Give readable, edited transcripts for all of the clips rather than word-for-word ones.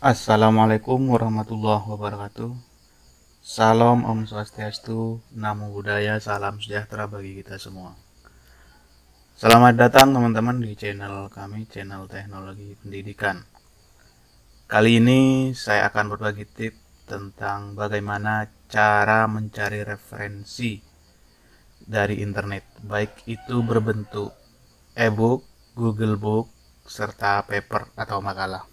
Assalamualaikum warahmatullahi wabarakatuh. Salam Om Swastiastu, Namo Buddhaya, salam sejahtera bagi kita semua. Selamat datang teman-teman di channel kami, channel teknologi pendidikan. Kali ini saya akan berbagi tips tentang bagaimana cara mencari referensi dari internet, baik itu berbentuk e-book, Google Book, serta paper atau makalah.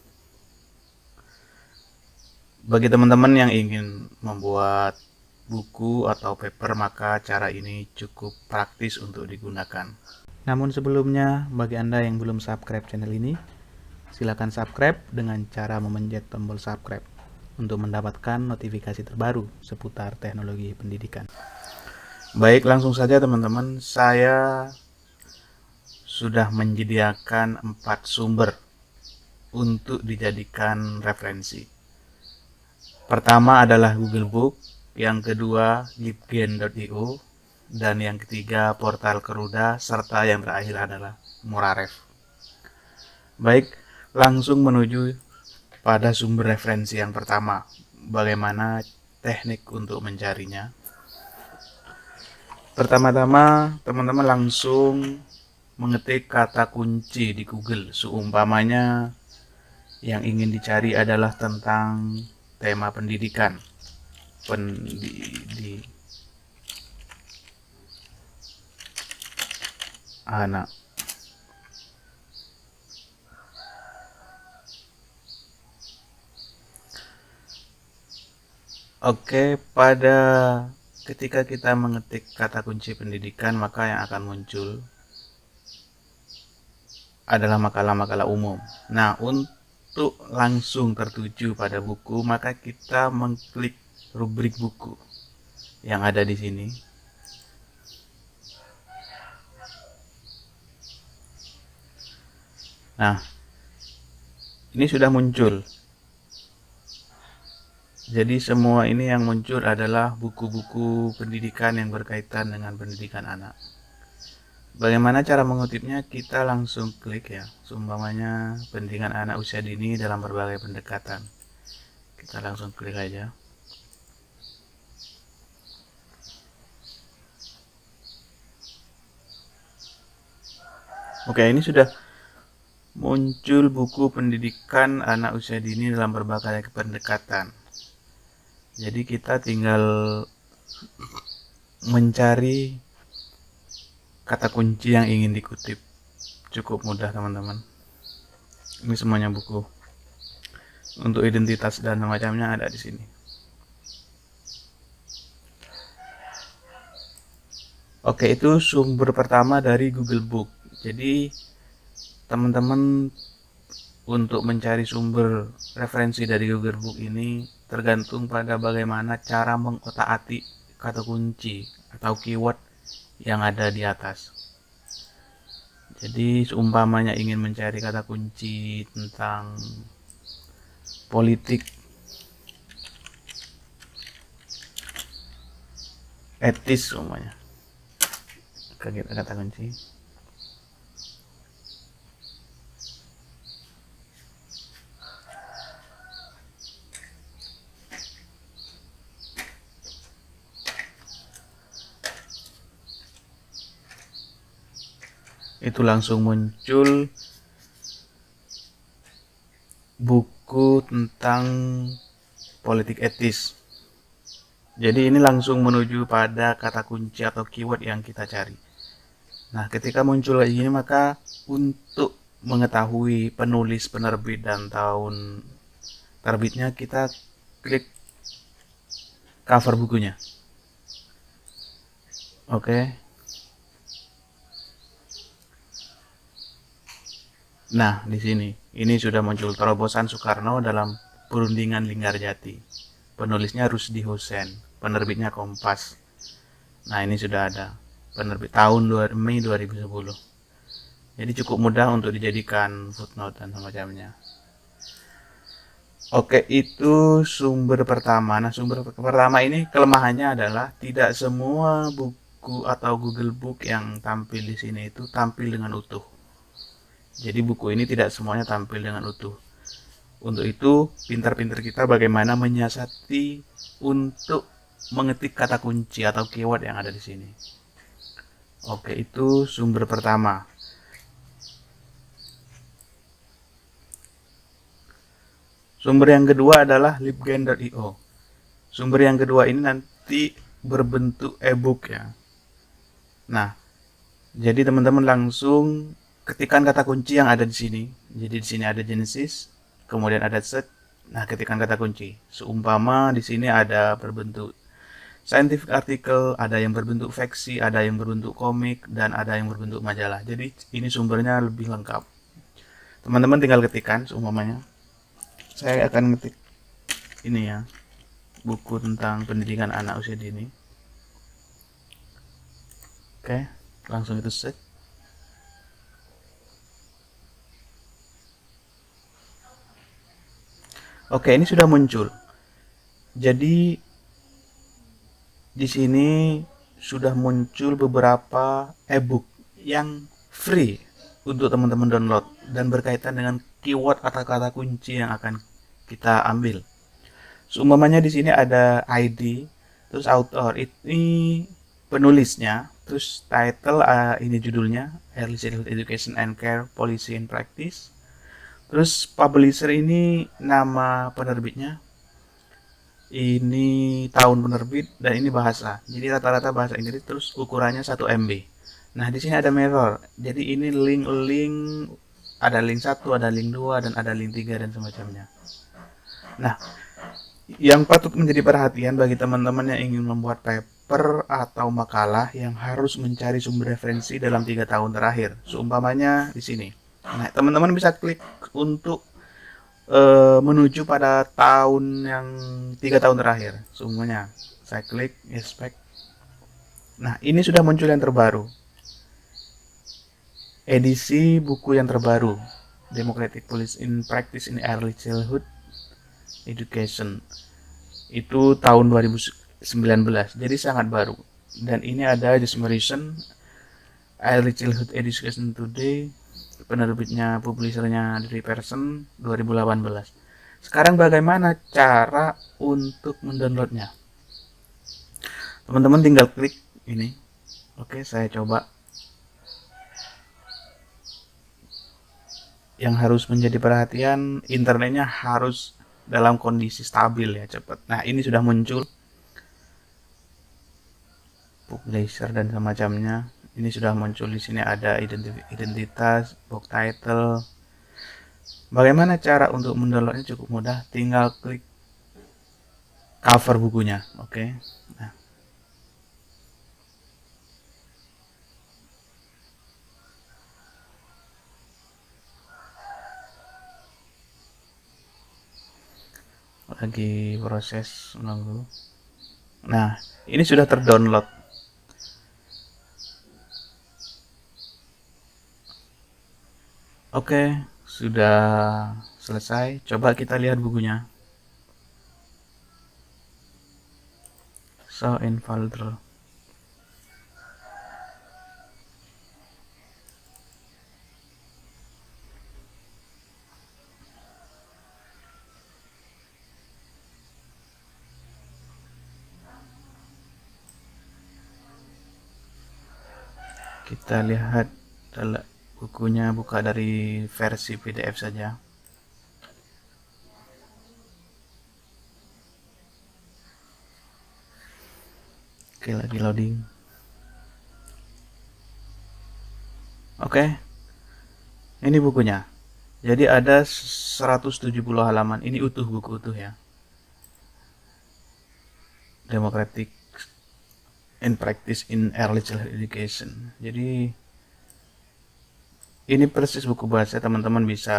Bagi teman-teman yang ingin membuat buku atau paper, maka cara ini cukup praktis untuk digunakan. Namun sebelumnya, bagi Anda yang belum subscribe channel ini, silakan subscribe dengan cara memencet tombol subscribe untuk mendapatkan notifikasi terbaru seputar teknologi pendidikan. Baik, langsung saja teman-teman, saya sudah menyediakan 4 sumber untuk dijadikan referensi. Pertama adalah Google Book, yang kedua libgen.io, dan yang ketiga portal Keruda, serta yang terakhir adalah Muraref. Baik, langsung menuju pada sumber referensi yang pertama. Bagaimana teknik untuk mencarinya? Pertama-tama, teman-teman langsung mengetik kata kunci di Google. Seumpamanya yang ingin dicari adalah tentang tema pendidikan. Anak. Oke, pada ketika kita mengetik kata kunci pendidikan, maka yang akan muncul adalah makalah-makalah umum. Nah, untuk langsung tertuju pada buku, maka kita mengklik rubrik buku yang ada di sini. Nah, ini sudah muncul. Jadi semua ini yang muncul adalah buku-buku pendidikan yang berkaitan dengan pendidikan anak. Bagaimana cara mengutipnya? Kita langsung klik ya. Seumpamanya pendidikan anak usia dini dalam berbagai pendekatan. Kita langsung klik aja. Oke, ini sudah muncul buku pendidikan anak usia dini dalam berbagai pendekatan. Jadi kita tinggal mencari kata kunci yang ingin dikutip. Cukup mudah teman-teman. Ini semuanya buku. Untuk identitas dan macamnya ada di sini. Oke, itu sumber pertama dari Google Book. Jadi teman-teman untuk mencari sumber referensi dari Google Book ini tergantung pada bagaimana cara mengotak-atik kata kunci atau keyword yang ada di atas. Jadi seumpamanya ingin mencari kata kunci tentang politik, etis semuanya, kata kunci. Itu langsung muncul buku tentang politik etis. Jadi ini langsung menuju pada kata kunci atau keyword yang kita cari. Nah, ketika muncul kayak gini, maka untuk mengetahui penulis, penerbit, dan tahun terbitnya, kita klik cover bukunya. Oke. Nah, di sini ini sudah muncul terobosan Soekarno dalam perundingan Linggarjati. Penulisnya Rusdi Hussein, penerbitnya Kompas. Nah, ini sudah ada. Penerbit tahun Mei 2010. Jadi cukup mudah untuk dijadikan footnote dan semacamnya. Oke, itu sumber pertama. Nah, sumber pertama ini kelemahannya adalah tidak semua buku atau Google Book yang tampil di sini itu tampil dengan utuh. Jadi buku ini tidak semuanya tampil dengan utuh. Untuk itu, pintar-pintar kita bagaimana menyiasati untuk mengetik kata kunci atau keyword yang ada di sini. Oke, itu sumber pertama. Sumber yang kedua adalah libgen.io. Sumber yang kedua ini nanti berbentuk ebook ya. Nah, jadi teman-teman langsung ketikkan kata kunci yang ada di sini. Jadi di sini ada Genesis, kemudian ada search. Nah, ketikkan kata kunci. Seumpama di sini ada berbentuk scientific article, ada yang berbentuk fiksi, ada yang berbentuk komik, dan ada yang berbentuk majalah. Jadi ini sumbernya lebih lengkap. Teman-teman tinggal ketikkan seumpamanya. Saya akan ngetik ini ya, buku tentang pendidikan anak usia dini. Oke, langsung itu search. Oke, ini sudah muncul. Jadi di sini sudah muncul beberapa ebook yang free untuk teman-teman download dan berkaitan dengan keyword atau kata kunci yang akan kita ambil. Seumpamanya di sini ada ID, terus author ini penulisnya, terus title ini judulnya Early Childhood Education and Care Policy and Practice. Terus publisher ini nama penerbitnya, ini tahun penerbit, dan ini bahasa. Jadi rata-rata bahasa Inggris, terus ukurannya 1 MB. Nah, di sini ada mirror. Jadi ini link-link, ada link 1, ada link 2, dan ada link 3 dan semacamnya. Nah, yang patut menjadi perhatian bagi teman-teman yang ingin membuat paper atau makalah yang harus mencari sumber referensi dalam 3 tahun terakhir. Seumpamanya di sini. Nah, teman-teman bisa klik untuk menuju pada tahun yang 3 tahun terakhir. Semuanya saya klik expect. Nah, ini sudah muncul yang terbaru. Edisi buku yang terbaru, Democratic Policy in Practice in Early Childhood Education. Itu tahun 2019. Jadi sangat baru. Dan ini ada Dissemination Early Childhood Education Today, penerbitnya, publishernya dari Pearson 2018. Sekarang bagaimana cara untuk mendownloadnya? Teman-teman tinggal klik ini. Oke, saya coba. Yang harus menjadi perhatian, internetnya harus dalam kondisi stabil ya, cepat. Nah, ini sudah muncul publisher dan semacamnya. Ini sudah muncul. Di sini ada identitas, book title. Bagaimana cara untuk mendownloadnya? Cukup mudah, tinggal klik cover bukunya. Oke. Nah, lagi proses menunggu. Nah, ini sudah terdownload. Oke, sudah selesai. Coba kita lihat bukunya. So in folder. Kita lihat bukunya, buka dari versi PDF saja. Oke, lagi loading. Oke, ini bukunya. Jadi ada 170 halaman. Ini utuh, buku utuh ya. Democratic in Practice in Early Childhood Education. Jadi ini persis buku bahasa. Teman-teman bisa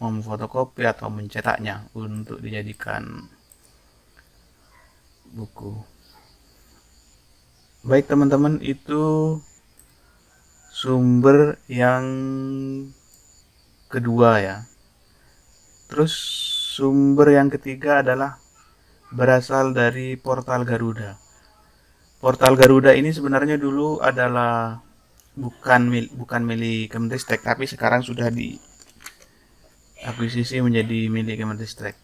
memfotokopi atau mencetaknya untuk dijadikan buku. Baik teman-teman, itu sumber yang kedua ya. Terus sumber yang ketiga adalah berasal dari portal Garuda. Portal Garuda ini sebenarnya dulu adalah bukan milik Kemenristek, tapi sekarang sudah akuisisi menjadi milik Kemenristek.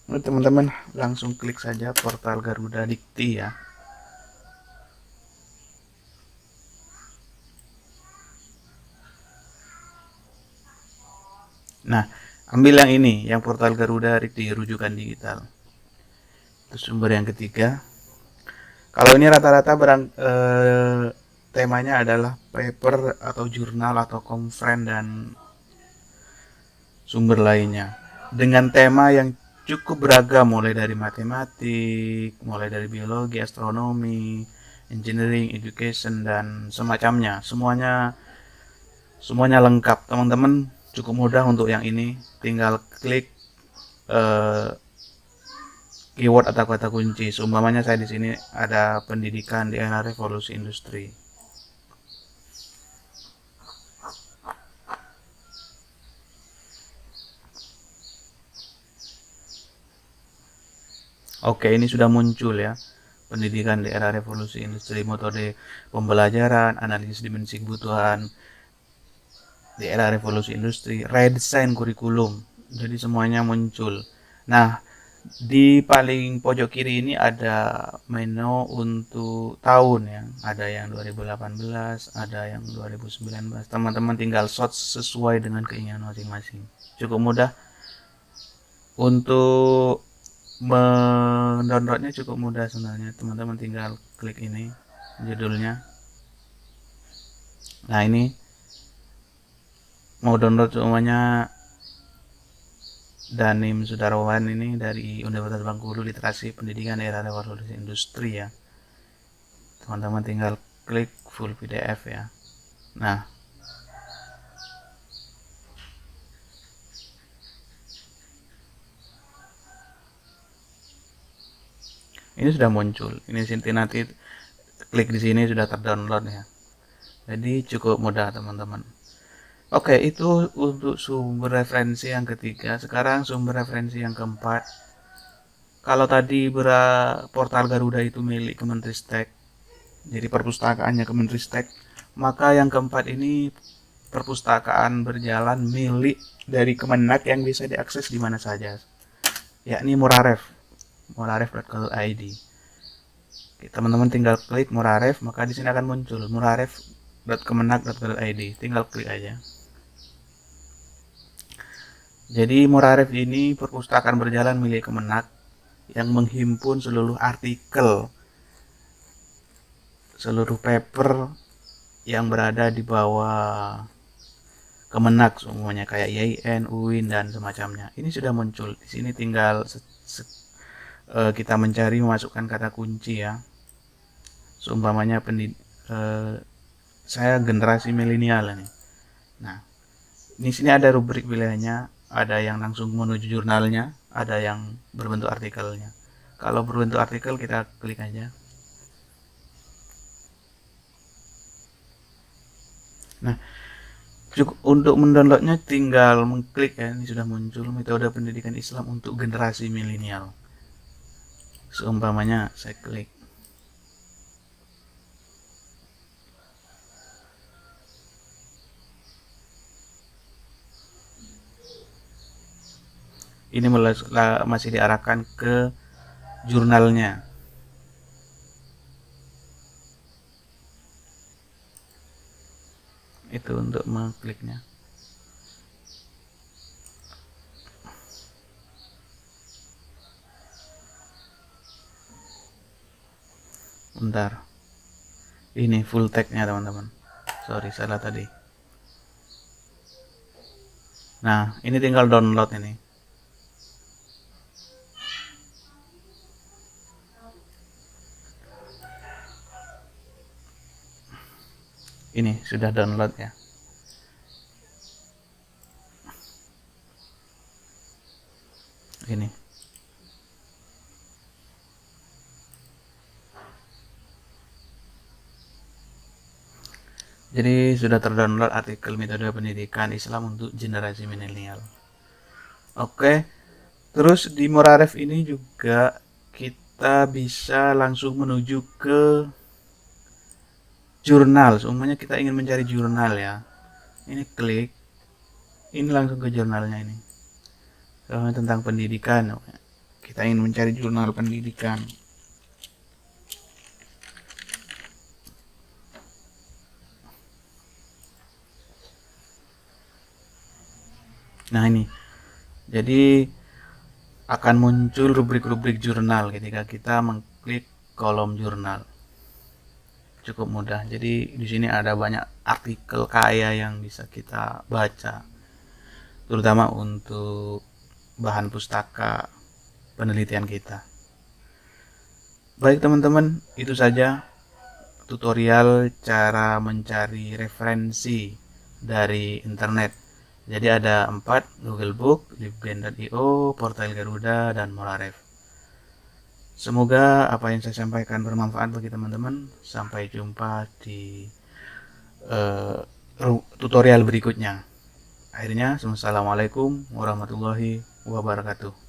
Teman-teman langsung klik saja portal Garuda Dikti ya. Nah, ambil yang ini, yang portal Garuda Dikti rujukan digital. Terus sumber yang ketiga. Kalau ini rata-rata temanya adalah paper atau jurnal atau konferen dan sumber lainnya dengan tema yang cukup beragam, mulai dari matematik, mulai dari biologi, astronomi, engineering, education, dan semacamnya. Semuanya lengkap. Teman-teman cukup mudah untuk yang ini, tinggal klik keyword atau kata kunci. Seumpamanya saya di sini ada pendidikan di era revolusi industri. Oke, ini sudah muncul ya. Pendidikan di era revolusi industri, metode pembelajaran, analisis dimensi kebutuhan di era revolusi industri, redesign kurikulum. Jadi semuanya muncul. Nah, di paling pojok kiri ini ada menu untuk tahun ya. Ada yang 2018, ada yang 2019. Teman-teman tinggal sort sesuai dengan keinginan masing-masing. Cukup mudah. Untuk mendownloadnya cukup mudah sebenarnya. Teman-teman tinggal klik ini judulnya. Nah, ini mau download semuanya Danim Sudarwan ini dari Universitas Bengkulu, literasi pendidikan era revolusi industri ya. Teman-teman tinggal klik full PDF ya. Nah, ini sudah muncul. Ini nanti klik di sini sudah terdownload ya. Jadi cukup mudah teman-teman. Oke, itu untuk sumber referensi yang ketiga. Sekarang sumber referensi yang keempat. Kalau tadi portal Garuda itu milik Kemenristek, jadi perpustakaannya Kemenristek, maka yang keempat ini perpustakaan berjalan milik dari Kemenak yang bisa diakses di mana saja, yakni muraref.go.id. Teman-teman tinggal klik Muraref, maka di sini akan muncul muraref.kemenak.go.id. Tinggal klik aja. Jadi Muraref ini perpustakaan berjalan milik Kemenak yang menghimpun seluruh artikel, seluruh paper yang berada di bawah Kemenak semuanya, kayak IAIN, UIN, dan semacamnya. Ini sudah muncul. Di sini tinggal kita mencari, memasukkan kata kunci ya. Seumpamanya saya generasi milenial ini. Nah, di sini ada rubrik pilihannya. Ada yang langsung menuju jurnalnya, ada yang berbentuk artikelnya. Kalau berbentuk artikel kita klik aja. Nah, untuk mendownloadnya tinggal mengklik ya. Ini sudah muncul metode pendidikan Islam untuk generasi milenial. Seumpamanya saya klik. Ini masih diarahkan ke jurnalnya. Itu untuk mengkliknya. Bentar. Ini full tag-nya teman-teman. Sorry, salah tadi. Nah, ini tinggal download ini. Ini sudah download ya. Ini. Jadi sudah terdownload artikel metode pendidikan Islam untuk generasi milenial. Oke. Terus di Muraref ini juga kita bisa langsung menuju ke jurnal. Semuanya kita ingin mencari jurnal ya. Ini klik. Ini langsung ke jurnalnya ini. tentang pendidikan. Kita ingin mencari jurnal pendidikan. Nah ini, jadi akan muncul rubrik-rubrik jurnal ketika kita mengklik kolom jurnal. Cukup mudah. Jadi di sini ada banyak artikel kaya yang bisa kita baca, terutama untuk bahan pustaka penelitian kita. Baik teman-teman, itu saja tutorial cara mencari referensi dari internet. Jadi ada 4: Google Book, libgen.io, Portal Garuda, dan Molaref. Semoga apa yang saya sampaikan bermanfaat bagi teman-teman. Sampai jumpa di tutorial berikutnya. Akhirnya, assalamualaikum warahmatullahi wabarakatuh.